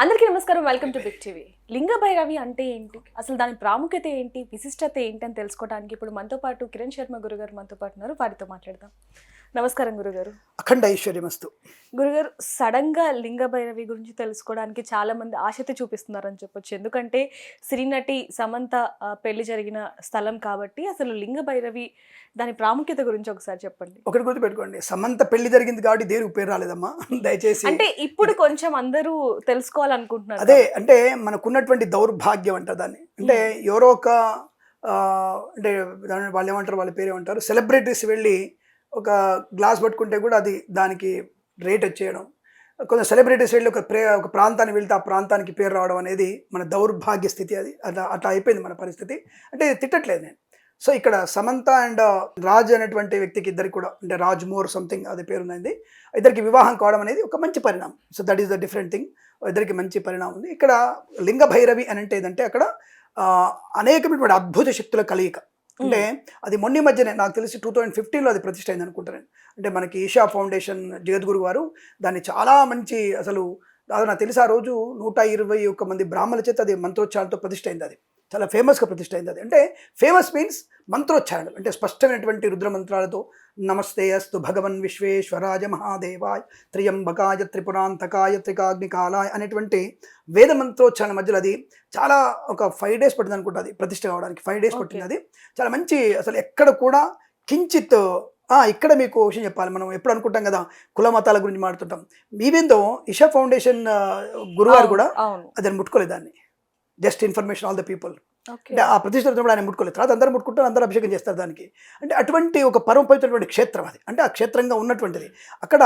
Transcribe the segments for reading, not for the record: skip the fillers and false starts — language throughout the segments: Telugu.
అందరికీ నమస్కారం. Welcome to Big TV. Linga Bhairavi అంటే ఏంటి, అసలు దాని ప్రాముఖ్యత ఏంటి, విశిష్టత ఏంటి అని తెలుసుకోవడానికి ఇప్పుడు మనతో పాటు కిరణ్ శర్మ గురుగారు మనతో పాటు ఉన్నారు. వారితో మాట్లాడదాం. నమస్కారం గురుగారు. అఖండ ఐశ్వర్యమస్తు. గురుగారు, సడన్ గా లింగ భైరవి గురించి తెలుసుకోవడానికి చాలా మంది ఆసక్తి చూపిస్తున్నారని చెప్పొచ్చు. ఎందుకంటే శ్రీనటి సమంత పెళ్లి జరిగిన స్థలం కాబట్టి అసలు లింగ భైరవి దాని ప్రాముఖ్యత గురించి ఒకసారి చెప్పండి. ఒకటి గుర్తు పెట్టుకోండి, సమంత పెళ్లి జరిగింది కాబట్టి దేవుడికి పేరు రాలేదమ్మా, దయచేసి. అంటే ఇప్పుడు కొంచెం అందరూ తెలుసుకోవాలనుకుంటున్నారు. అదే అంటే మనకున్నటువంటి దౌర్భాగ్యం అంటారు దాన్ని. అంటే ఎవరో ఒక అంటే వాళ్ళు ఏమంటారు, వాళ్ళ పేరు ఏమంటారు, సెలబ్రిటీస్ వెళ్ళి ఒక గ్లాస్ పట్టుకుంటే కూడా అది దానికి రేట్ వచ్చేయడం, కొంచెం సెలబ్రిటీస్ వెళ్ళి ఒక ప్రాంతానికి వెళ్తే ఆ ప్రాంతానికి పేరు రావడం అనేది మన దౌర్భాగ్య స్థితి. అది అట్లా అయిపోయింది మన పరిస్థితి. అంటే తిట్టట్లేదు నేను. సో ఇక్కడ సమంత అండ్ రాజ్ అనేటువంటి వ్యక్తికి ఇద్దరికి కూడా, అంటే రాజ్ మోర్ సంథింగ్ అది పేరున్నది, ఇద్దరికి వివాహం కావడం అనేది ఒక మంచి పరిణామం. So that is the different thing. ఇద్దరికి మంచి పరిణామం ఉంది. ఇక్కడ లింగ భైరవి అని అంటే ఏదంటే అక్కడ అనేకమైనటువంటి అద్భుత శక్తుల కలయిక. అంటే అది మొన్న మధ్యనే నాకు తెలిసి 2015లో అది ప్రతిష్ట అయింది అనుకుంటాను. అంటే మనకి ఈషా ఫౌండేషన్ జగద్గురు వారు దాన్ని చాలా మంచి, అసలు నాకు తెలిసి ఆ రోజు 121 మంది బ్రాహ్మణుల చేత అది మంత్రోచ్చారణతో ప్రతిష్ట అయింది. అది చాలా ఫేమస్గా ప్రతిష్ట అయింది. అది అంటే ఫేమస్ మీన్స్ మంత్రోచ్చారణలు, అంటే స్పష్టమైనటువంటి రుద్రమంత్రాలతో నమస్తే అస్తు భగవన్ విశ్వేశ్వరాయ మహాదేవాయ త్రియంబకాయ త్రిపురాంతకాయ త్రికాగ్నికాలాయ అనేటువంటి వేద మంత్రోచ్చారణ మధ్యలో అది చాలా ఒక 5 days పట్టింది అనుకుంటుంది అది ప్రతిష్ట కావడానికి. 5 days పట్టింది. అది చాలా మంచి, అసలు ఎక్కడ కూడా కించిత్ ఇక్కడ మీకు విషయం చెప్పాలి. మనం ఎప్పుడు అనుకుంటాం కదా కుల మతాల గురించి మాట్లాడుతుంటాం. మీవేందో ఇషా ఫౌండేషన్ గురువారు కూడా అదని ముట్టుకోలేదు దాన్ని. Just information all the people. అంటే ఆ ప్రతిష్ట ఆయన ముట్టుకోలేదు. తర్వాత అందరూ ముట్టుకుంటారు, అందరూ అభిషేకం చేస్తారు దానికి. అంటే అటువంటి ఒక పరమపవిత్రమైన క్షేత్రం అది. అంటే ఆ క్షేత్రంగా ఉన్నటువంటిది. అక్కడ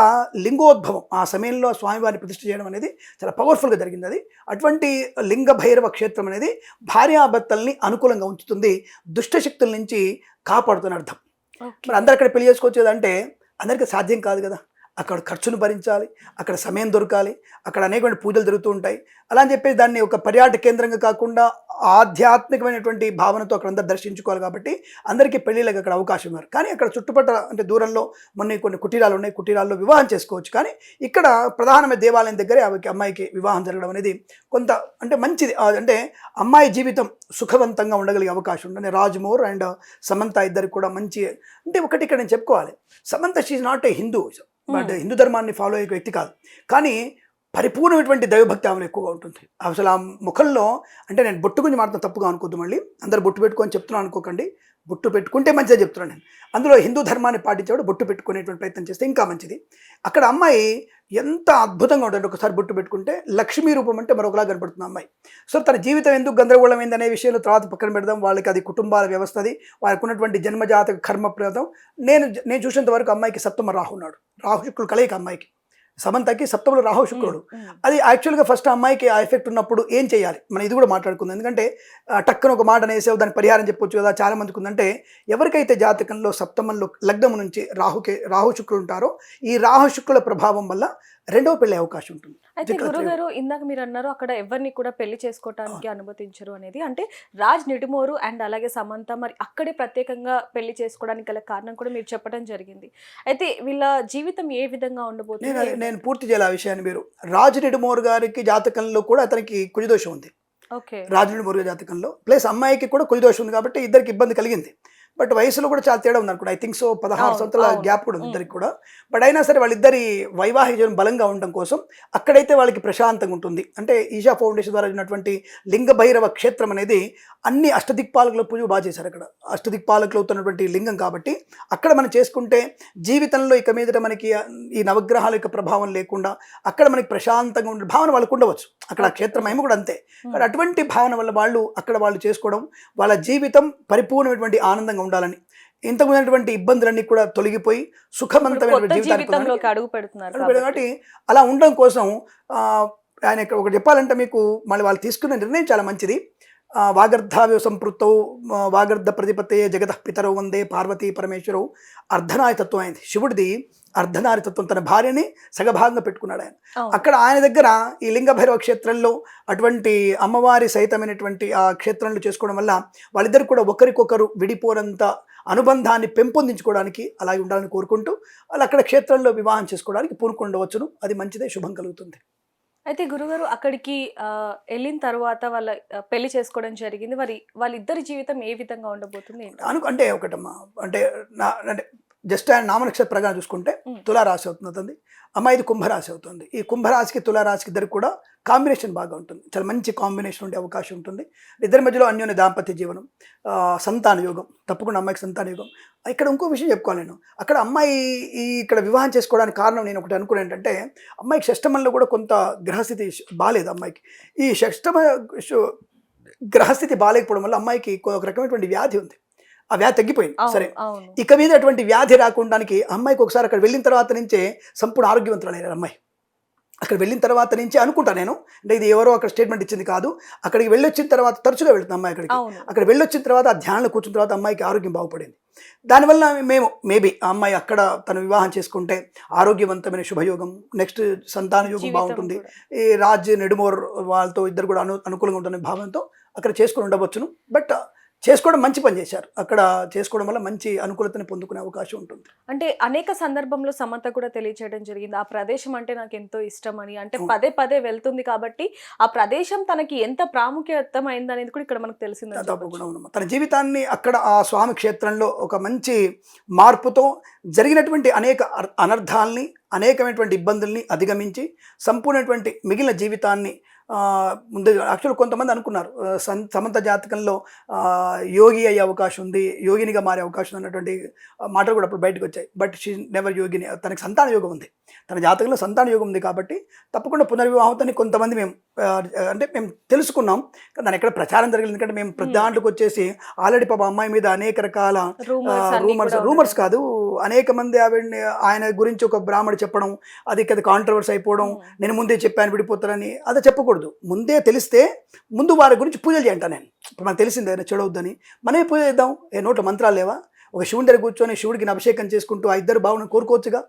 లింగోద్భవం ఆ సమయంలో స్వామివారిని ప్రతిష్ఠ చేయడం అనేది చాలా పవర్ఫుల్గా జరిగింది. అది అటువంటి లింగ భైరవ క్షేత్రం అనేది భార్యాభర్తల్ని అనుకూలంగా ఉంచుతుంది, దుష్టశక్తుల నుంచి కాపాడుతున్న అర్థం. మరి అందరు అక్కడ పెళ్లి చేసుకోవచ్చేదంటే అందరికీ సాధ్యం కాదు కదా. అక్కడ ఖర్చును భరించాలి, అక్కడ సమయం దొరకాలి, అక్కడ అనేకమైన పూజలు జరుగుతూ ఉంటాయి. అలా అని చెప్పేసి దాన్ని ఒక పర్యాటక కేంద్రంగా కాకుండా ఆధ్యాత్మికమైనటువంటి భావనతో అక్కడ అందరు దర్శించుకోవాలి. కాబట్టి అందరికీ పెళ్ళిళ్ళకి అక్కడ అవకాశం ఇవ్వరు. కానీ అక్కడ చుట్టుపక్కల అంటే దూరంలో కొన్ని కుటీరాలు ఉన్నాయి, కుటీరాల్లో వివాహం చేసుకోవచ్చు. కానీ ఇక్కడ ప్రధానమైన దేవాలయం దగ్గరే అమ్మాయికి వివాహం జరగడం అనేది కొంత అంటే మంచిది. అంటే అమ్మాయి జీవితం సుఖవంతంగా ఉండగలిగే అవకాశం ఉంటుంది. రాజ్మోర్ అండ్ సమంత ఇద్దరికి కూడా మంచి, అంటే ఒకటి ఇక్కడ నేను చెప్పుకోవాలి, Samantha she's not a Hindu, but Hindu ధర్మాన్ని ఫాలో అయ్యే వ్యక్తి కాదు. కానీ పరిపూర్ణమైనటువంటి దైవభక్తి ఆమెలో ఎక్కువగా ఉంటుంది. అసలు ఆ ముఖంలో, అంటే నేను బొట్టు గురించి మాట్లాడుతున్నా, తప్పుగా అనుకోద్దు, మళ్ళీ అందరు బొట్టు పెట్టుకొని చెప్తున్నాను అనుకోకండి. బొట్టు పెట్టుకుంటే మంచిగా చెప్తున్నాను నేను. అందులో హిందూ ధర్మాన్ని పాటించేవాడు బొట్టు పెట్టుకునేటువంటి ప్రయత్నం చేస్తే ఇంకా మంచిది. అక్కడ అమ్మాయి ఎంత అద్భుతంగా ఉంటుంది. ఒకసారి బొట్టు పెట్టుకుంటే లక్ష్మీ రూపం అంటే మరొకలా కనపడుతుంది అమ్మాయి. సో తన జీవితం ఎందుకు గందరగోళమైంది అనే విషయంలో తర్వాత పక్కన పెడదాం. వాళ్ళకి అది కుటుంబాల వ్యవస్థది, వాళ్ళకు ఉన్నటువంటి జన్మజాతక కర్మప్రదం. నేను చూసినంత వరకు అమ్మాయికి సప్తమ రాహు ఉన్నాడు. రాహు శుక్రుడు కలయిక అమ్మాయికి. సమంతకి సప్తములు రాహు శుక్రుడు. అది యాక్చువల్గా ఫస్ట్ అమ్మాయికి ఆ ఎఫెక్ట్ ఉన్నప్పుడు ఏం చేయాలి, మనం ఇది కూడా మాట్లాడుకుందాం. ఎందుకంటే టక్కన ఒక మాట అనేసావు, దానికి పరిహారం చెప్పొచ్చు కదా. చాలా మందికి ఉందంటే, ఎవరికైతే జాతకంలో సప్తమంలో లగ్నము నుంచి రాహు శుక్రులు ఉంటారో ఈ రాహు శుక్రుల ప్రభావం వల్ల రెండవ పెళ్లి అవకాశం ఉంటుంది. అయితే గురుగారు, ఇందాక మీరు అన్నారు అక్కడ ఎవరిని కూడా పెళ్లి చేసుకోవడానికి అనుమతించరు అనేది. అంటే రాజ్ నిడుమోరు అండ్ అలాగే సమంత మరి అక్కడే ప్రత్యేకంగా పెళ్లి చేసుకోవడానికి గల కారణం కూడా మీరు చెప్పడం జరిగింది. అయితే వీళ్ళ జీవితం ఏ విధంగా ఉండబోతుంది? నేను పూర్తి చేయాలి ఆ విషయాన్ని. మీరు రాజ్ నిడుమోర్ గారికి జాతకంలో కూడా అతనికి కుజదోషం ఉంది. రాజ్ నిడుమోర్ గారి జాతకంలో ప్లస్ అమ్మాయికి కూడా కుజదోషం ఉంది. కాబట్టి ఇద్దరికి ఇబ్బంది కలిగింది. బట్ వయసులో కూడా చాలా తేడా ఉంది అనుకోండి. ఐ థింక్ సో 16 సంవత్సరాల గ్యాప్ కూడా ఉంది ఇద్దరికి కూడా. బట్ అయినా సరే వాళ్ళిద్దరి వైవాహిక జీవనం బలంగా ఉండడం కోసం అక్కడైతే వాళ్ళకి ప్రశాంతంగా ఉంటుంది. అంటే ఈషా ఫౌండేషన్ ద్వారా ఉన్నటువంటి లింగ భైరవ క్షేత్రం అనేది అన్ని అష్టదిక్పాలకుల పూజ బాగా చేశారు. అక్కడ అష్టదిక్పాలకులు అవుతున్నటువంటి లింగం కాబట్టి అక్కడ మనం చేసుకుంటే జీవితంలో ఇక మీదట మనకి ఈ నవగ్రహాల యొక్క ప్రభావం లేకుండా అక్కడ మనకి ప్రశాంతంగా ఉండే భావన వాళ్ళకు ఉండవచ్చు. అక్కడ క్షేత్రం ఏమో కూడా అంతే. కానీ అటువంటి భావన వల్ల వాళ్ళు చేసుకోవడం, వాళ్ళ జీవితం పరిపూర్ణమైనటువంటి ఆనందంగా ఉండాలని, ఇంతకుముందు ఇబ్బందులన్నీ కూడా తొలగిపోయి సుఖవంతమైన జీవితానికి అడుగు పెడుతున్నారు. కాబట్టి అలా ఉండడం కోసం ఆయన ఇక్కడ ఒకటి చెప్పాలంటే మీకు, మళ్ళీ వాళ్ళు తీసుకున్న నిర్ణయం చాలా మంచిది. వాగర్ధావ్య సంపృత్తౌ వాగర్ధ ప్రతిపత్తే జగత పితరౌ వందే పార్వతీ పరమేశ్వరవు. అర్ధనారితత్వం అయింది శివుడిది. అర్ధనారితత్వం, తన భార్యని సగభాగంగా పెట్టుకున్నాడు ఆయన. అక్కడ ఆయన దగ్గర ఈ లింగ భైరవ క్షేత్రంలో అటువంటి అమ్మవారి సహితమైనటువంటి ఆ క్షేత్రంలో చేసుకోవడం వల్ల వాళ్ళిద్దరు కూడా ఒకరికొకరు విడిపోనంత అనుబంధాన్ని పెంపొందించుకోవడానికి అలాగే ఉండాలని కోరుకుంటూ వాళ్ళు అక్కడ క్షేత్రంలో వివాహం చేసుకోవడానికి పూనుకుండవచ్చును. అది మంచిదే, శుభం కలుగుతుంది. అయితే గురుగారు అక్కడికి వెళ్ళిన తర్వాత వాళ్ళ పెళ్లి చేసుకోవడం జరిగింది. వాళ్ళిద్దరి జీవితం ఏ విధంగా ఉండబోతుంది ఏంటి? అంటే ఒకటమ్మా, అంటే అంటే జస్ట్ ఆయన నామనక్షత్ర ప్రకారం చూసుకుంటే తులారాశి అవుతుంది అతనిది, అమ్మాయిది కుంభరాశి అవుతుంది. ఈ కుంభరాశికి తులారాశికి ఇద్దరికి కూడా కాంబినేషన్ బాగా ఉంటుంది, చాలా మంచి కాంబినేషన్ ఉండే అవకాశం ఉంటుంది. ఇద్దరి మధ్యలో అన్యోన్య దాంపత్య జీవనం, సంతాన యోగం, తప్పకుండా అమ్మాయికి సంతాన యోగం. ఇక్కడ ఇంకో విషయం చెప్పుకోవాలి నేను, అక్కడ అమ్మాయి ఇక్కడ వివాహం చేసుకోవడానికి కారణం నేను ఒకటి అనుకునే ఏంటంటే, అమ్మాయికి షష్టమంలో కూడా కొంత గ్రహస్థితి బాగాలేదు అమ్మాయికి. ఈ షష్టమ గ్రహస్థితి బాగాలేకపోవడం వల్ల అమ్మాయికి ఒక రకమైనటువంటి వ్యాధి ఉంది, ఆ వ్యాధి తగ్గిపోయింది. సరే, ఇక మీద అటువంటి వ్యాధి రాకుండానికి అమ్మాయికి ఒకసారి అక్కడ వెళ్ళిన తర్వాత నుంచే సంపూర్ణ ఆరోగ్యవంతులయ్యారు అమ్మాయి. అక్కడ వెళ్ళిన తర్వాత నుంచి అనుకుంటా నేను, అంటే ఇది ఎవరో అక్కడ స్టేట్మెంట్ ఇచ్చింది కాదు, అక్కడికి వెళ్ళొచ్చిన తర్వాత తరచుగా వెళ్తుంది అమ్మాయి అక్కడికి. అక్కడ వెళ్ళొచ్చిన తర్వాత ఆ ధ్యానంలో కూర్చున్న తర్వాత అమ్మాయికి ఆరోగ్యం బాగుపడింది. దానివల్ల మేము మేబీ ఆ అమ్మాయి అక్కడ తను వివాహం చేసుకుంటే ఆరోగ్యవంతమైన శుభయోగం, నెక్స్ట్ సంతాన యోగం బాగుంటుంది. ఈ రాజ్ నెడుమోర్ వాళ్ళతో ఇద్దరు కూడా అనుకూలంగా ఉంటున్న భావంతో అక్కడ చేసుకుని ఉండవచ్చును. బట్ చేసుకోవడం మంచి పని చేశారు, అక్కడ చేసుకోవడం వల్ల మంచి అనుకూలతని పొందుకునే అవకాశం ఉంటుంది. అంటే అనేక సందర్భంలో సమంత కూడా తెలియచేయడం జరిగింది, ఆ ప్రదేశం అంటే నాకు ఎంతో ఇష్టం అని. అంటే పదే పదే వెళ్తుంది కాబట్టి ఆ ప్రదేశం తనకి ఎంత ప్రాముఖ్యతమైంది అనేది కూడా ఇక్కడ మనకు తెలిసింది. తప్పకుండా ఉన్నాం, తన జీవితాన్ని అక్కడ ఆ స్వామి క్షేత్రంలో ఒక మంచి మార్పుతో జరిగినటువంటి అనేక అనర్థాలని, అనేకమైనటువంటి ఇబ్బందుల్ని అధిగమించి సంపూర్ణటువంటి మిగిలిన జీవితాన్ని ముందు యాక్చువల్ కొంతమంది అనుకున్నారు సమంత జాతకంలో యోగి అయ్యే అవకాశం ఉంది, యోగినిగా మారే అవకాశం అన్నటువంటి మాటలు కూడా అప్పుడు బయటకు వచ్చాయి. బట్ షీ నెవర్ యోగిని, తనకి సంతాన యోగం ఉంది, తన జాతకంలో సంతాన యోగం ఉంది కాబట్టి తప్పకుండా పునర్వివాహంతో కొంతమంది మేము అంటే మేము తెలుసుకున్నాం. దాని ఎక్కడ ప్రచారం జరిగింది, ఎందుకంటే మేము దాంట్లోకి వచ్చేసి ఆల్రెడీ పాప అమ్మాయి మీద అనేక రకాల రూమర్స్ కాదు, అనేక మంది ఆయన గురించి ఒక బ్రాహ్మడు చెప్పడం, అది కాంట్రవర్సీ అయిపోవడం, నేను ముందే చెప్పాను విడిపోతారని, అది చెప్పకూడదు. ముందే తెలిస్తే ముందు వారి గురించి పూజలు చేయంట. నేను ఇప్పుడు మనకు తెలిసిందే చెడవద్దని, మనమే పూజ చేద్దాం. నోట్ల మంత్రాలు లేవా? ఒక శివుని దగ్గర కూర్చొని శివుడికి అభిషేకం చేసుకుంటూ ఆ ఇద్దరు భావన కోరుకోవచ్చుగా.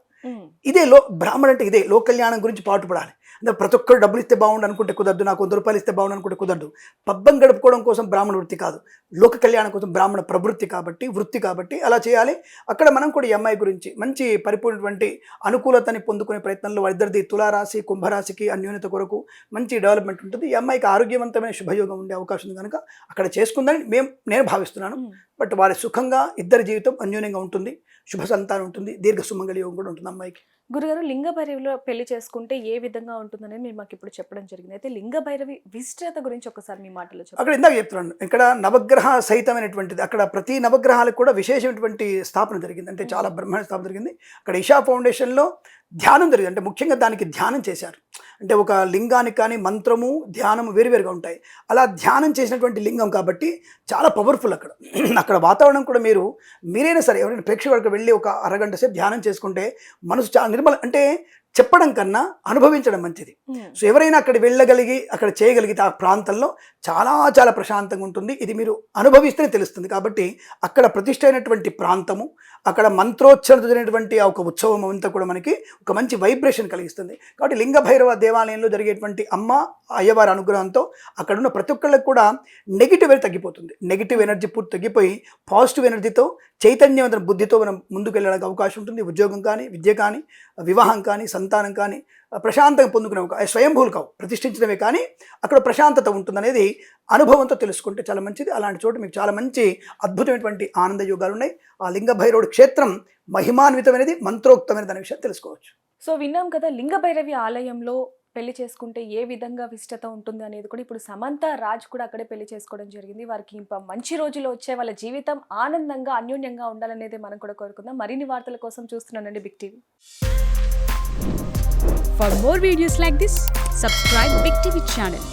ఇదే బ్రాహ్మణ అంటే ఇదే లోక కళ్యాణం గురించి పాటుపడాలి. అంటే ప్రతి ఒక్కరు డబ్బులు ఇస్తే బాగుండు అనుకుంటే కుదరదు, నాకు 100 రూపాయలు ఇస్తే బాగుండు అనుకుంటే కుదరదు. పబ్బం గడుపుకోవడం కోసం బ్రాహ్మణ వృత్తి కాదు, లోక కళ్యాణం కోసం బ్రాహ్మణ ప్రవృత్తి కాబట్టి వృత్తి కాబట్టి అలా చేయాలి. అక్కడ మనం కూడా ఈ అమ్మాయి గురించి మంచి పరిపూర్ణటువంటి అనుకూలతని పొందుకునే ప్రయత్నంలో వారిద్దరిది తులారాశి కుంభరాశికి అన్యోన్యత కొరకు మంచి డెవలప్మెంట్ ఉంటుంది. ఈ అమ్మాయికి ఆరోగ్యవంతమైన శుభయోగం ఉండే అవకాశం ఉంది కనుక అక్కడ చేసుకుందని నేను భావిస్తున్నాను. బట్ వారి సుఖంగా ఇద్దరి జీవితం అన్యోన్యంగా ఉంటుంది, శుభ సంతానం ఉంటుంది, దీర్ఘ సుమంగళ యోగం కూడా ఉంటుంది అమ్మాయికి. గురుగారు, లింగ భైరవిలో పెళ్లి చేసుకుంటే ఏ విధంగా ఉంటుందని మీరు మాకు ఇప్పుడు చెప్పడం జరిగింది. అయితే లింగ భైరవి విశిష్టత గురించి ఒకసారి మీ మాటలో చెప్పండి. అక్కడ ఇందాక చెప్తున్నాను, ఇక్కడ నవగ్రహ సహితమైనటువంటిది, అక్కడ ప్రతి నవగ్రహాలకు కూడా విశేషమైనటువంటి స్థాపన జరిగింది, అంటే చాలా బ్రహ్మాండ స్థాపన జరిగింది. అక్కడ ఇషా ఫౌండేషన్లో ధ్యానం జరిగింది, అంటే ముఖ్యంగా దానికి ధ్యానం చేశారు. అంటే ఒక లింగానికి కానీ మంత్రము ధ్యానము వేరువేరుగా ఉంటాయి. అలా ధ్యానం చేసినటువంటి లింగం కాబట్టి చాలా పవర్ఫుల్. అక్కడ వాతావరణం కూడా మీరైనా సరే ఎవరైనా ప్రేక్షకులకు వెళ్ళి ఒక అరగంట సేపు ధ్యానం చేసుకుంటే మనసు చాలా నిర్మల, అంటే చెప్పడం కన్నా అనుభవించడం మంచిది. సో ఎవరైనా అక్కడ వెళ్ళగలిగి అక్కడ చేయగలిగితే ఆ ప్రాంతంలో చాలా చాలా ప్రశాంతంగా ఉంటుంది. ఇది మీరు అనుభవిస్తేనే తెలుస్తుంది. కాబట్టి అక్కడ ప్రతిష్ఠ అయినటువంటి ప్రాంతము, అక్కడ మంత్రోచ్చరణతో జరిగినటువంటి ఒక ఉత్సవం అంతా కూడా మనకి ఒక మంచి వైబ్రేషన్ కలిగిస్తుంది. కాబట్టి లింగ భైరవ దేవాలయంలో జరిగేటువంటి అయ్యవారి అనుగ్రహంతో అక్కడ ఉన్న ప్రతి ఒక్కళ్ళకి కూడా నెగిటివ్ ఎనర్జీ తగ్గిపోతుంది. నెగిటివ్ ఎనర్జీ పూర్తి తగ్గిపోయి పాజిటివ్ ఎనర్జీతో చైతన్యవంతమైన బుద్ధితో మనం ముందుకు వెళ్ళడానికి అవకాశం ఉంటుంది. ఉద్యోగం కానీ, విద్య కానీ, వివాహం కానీ, సంతానం కానీ ప్రశాంతంగా పొందుకునే స్వయంభూలు కావు, ప్రతిష్ఠించడమే కానీ అక్కడ ప్రశాంతత ఉంటుందనేది అనుభవంతో తెలుసుకుంటే చాలా మంచిది. అలాంటి చోట మీకు చాలా మంచి అద్భుతమైనటువంటి ఆనంద యోగాలు ఉన్నాయి. ఆ లింగ భైరవుడి క్షేత్రం మహిమాన్వితమైనది, మంత్రోక్తమైన దాని విషయాన్ని తెలుసుకోవచ్చు. సో విన్నాం కదా, లింగ భైరవి ఆలయంలో పెళ్లి చేసుకుంటే ఏ విధంగా విశిష్టత ఉంటుంది అనేది కూడా ఇప్పుడు సమంత రాజ్ కూడా అక్కడే పెళ్లి చేసుకోవడం జరిగింది. వారికి ఇంకా మంచి రోజులు వచ్చే, వాళ్ళ జీవితం ఆనందంగా అన్యోన్యంగా ఉండాలనేది మనం కూడా కోరుకుందాం. మరిన్ని వార్తల కోసం చూస్తున్నానండి Big TV. For more videos like this, subscribe Big TV channel.